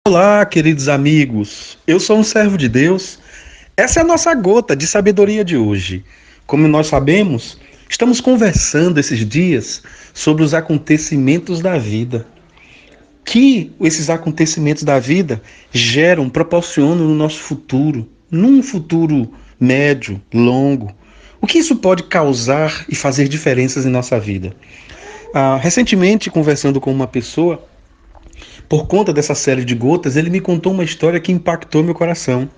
Olá, queridos amigos. Eu sou um servo de Deus. Essa é a nossa gota de sabedoria de hoje. Como nós sabemos, estamos conversando esses dias sobre os acontecimentos da vida. Que esses acontecimentos da vida proporcionam no nosso futuro, num futuro médio, longo. O que isso pode causar e fazer diferenças em nossa vida? Recentemente, conversando com uma pessoa, por conta dessa série de gotas, ele me contou uma história que impactou meu coração.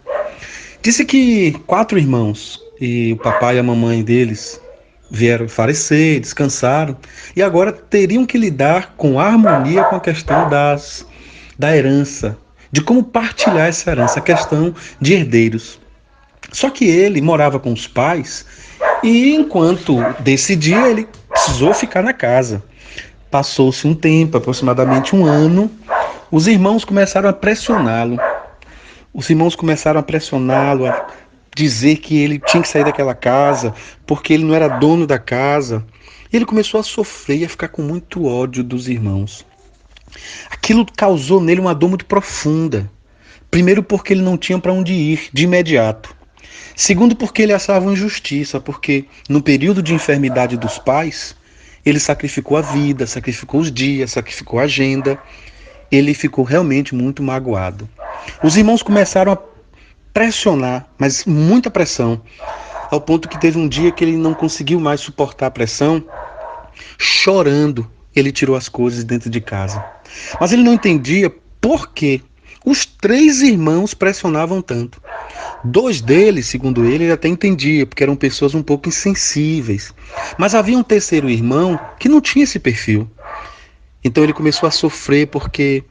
Disse que 4 irmãos, e o papai e a mamãe deles vieram falecer, descansaram, e agora teriam que lidar com harmonia com a questão da herança, de como partilhar essa herança, a questão de herdeiros. Só que ele morava com os pais, e enquanto decidia, ele precisou ficar na casa. Passou-se um tempo, aproximadamente um ano. Os irmãos começaram a pressioná-lo. A dizer que ele tinha que sair daquela casa, porque ele não era dono da casa. E ele começou a sofrer e a ficar com muito ódio dos irmãos. Aquilo causou nele uma dor muito profunda. Primeiro, porque ele não tinha para onde ir de imediato. Segundo, porque ele achava uma injustiça, porque no período de enfermidade dos pais, ele sacrificou a vida, sacrificou os dias, sacrificou a agenda. Ele ficou realmente muito magoado. Os irmãos começaram a pressionar, mas muita pressão, ao ponto que teve um dia que ele não conseguiu mais suportar a pressão. Chorando, ele tirou as coisas dentro de casa. Mas ele não entendia por que os 3 irmãos pressionavam tanto. 2 deles, segundo ele até entendia, porque eram pessoas um pouco insensíveis. Mas havia um terceiro irmão que não tinha esse perfil. Então ele começou a sofrer porque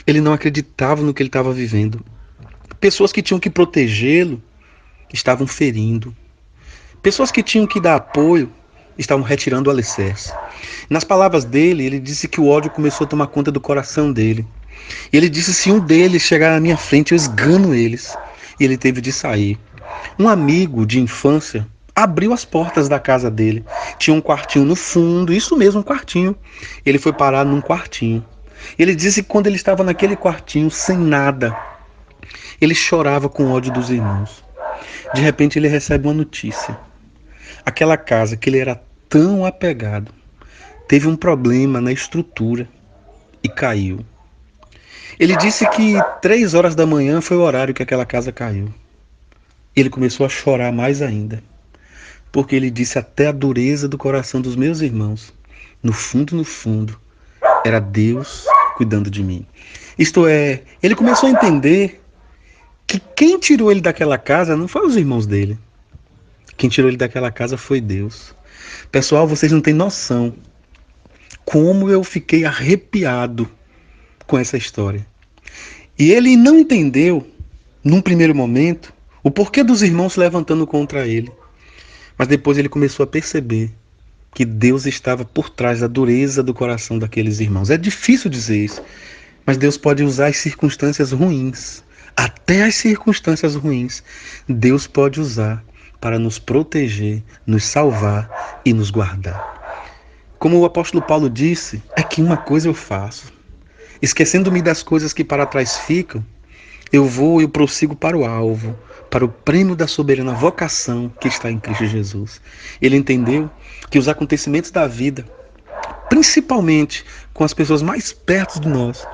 ele não acreditava no que ele estava vivendo. Pessoas que tinham que protegê-lo estavam ferindo. Pessoas que tinham que dar apoio estavam retirando o alicerce. Nas palavras dele, ele disse que o ódio começou a tomar conta do coração dele. E ele disse: se um deles chegar na minha frente, eu esgano eles. E ele teve de sair. Um amigo de infância abriu as portas da casa dele. Tinha um quartinho no fundo, isso mesmo, um quartinho. Ele foi parar num quartinho. Ele disse que quando ele estava naquele quartinho, sem nada, ele chorava com ódio dos irmãos. De repente ele recebe uma notícia. Aquela casa que ele era tão apegado, teve um problema na estrutura e caiu. Ele disse que 3 horas da manhã foi o horário que aquela casa caiu. Ele começou a chorar mais ainda, porque ele disse: até a dureza do coração dos meus irmãos, no fundo, era Deus cuidando de mim. Isto é, ele começou a entender que quem tirou ele daquela casa não foi os irmãos dele. Quem tirou ele daquela casa foi Deus. Pessoal, vocês não têm noção como eu fiquei arrepiado com essa história. E ele não entendeu, num primeiro momento, o porquê dos irmãos se levantando contra ele. Mas depois ele começou a perceber que Deus estava por trás da dureza do coração daqueles irmãos. É difícil dizer isso, mas Deus pode usar as circunstâncias ruins, até as circunstâncias ruins, Deus pode usar para nos proteger, nos salvar e nos guardar. Como o apóstolo Paulo disse, é que uma coisa eu faço, esquecendo-me das coisas que para trás ficam, eu prossigo para o alvo, para o prêmio da soberana vocação que está em Cristo Jesus. Ele entendeu que os acontecimentos da vida, principalmente com as pessoas mais perto de nós,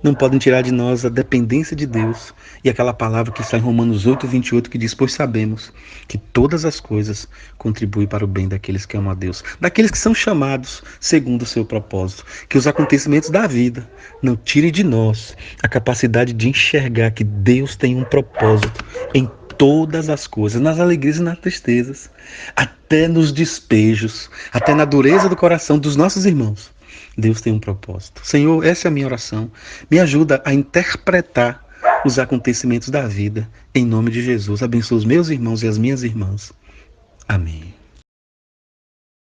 não podem tirar de nós a dependência de Deus. E aquela palavra que está em Romanos 8:28, que diz: pois sabemos que todas as coisas contribuem para o bem daqueles que amam a Deus, daqueles que são chamados segundo o seu propósito. Que os acontecimentos da vida não tirem de nós a capacidade de enxergar que Deus tem um propósito em todas as coisas, nas alegrias e nas tristezas, até nos despejos, até na dureza do coração dos nossos irmãos. Deus tem um propósito. Senhor, essa é a minha oração. Me ajuda a interpretar os acontecimentos da vida. Em nome de Jesus, abençoa os meus irmãos e as minhas irmãs. Amém.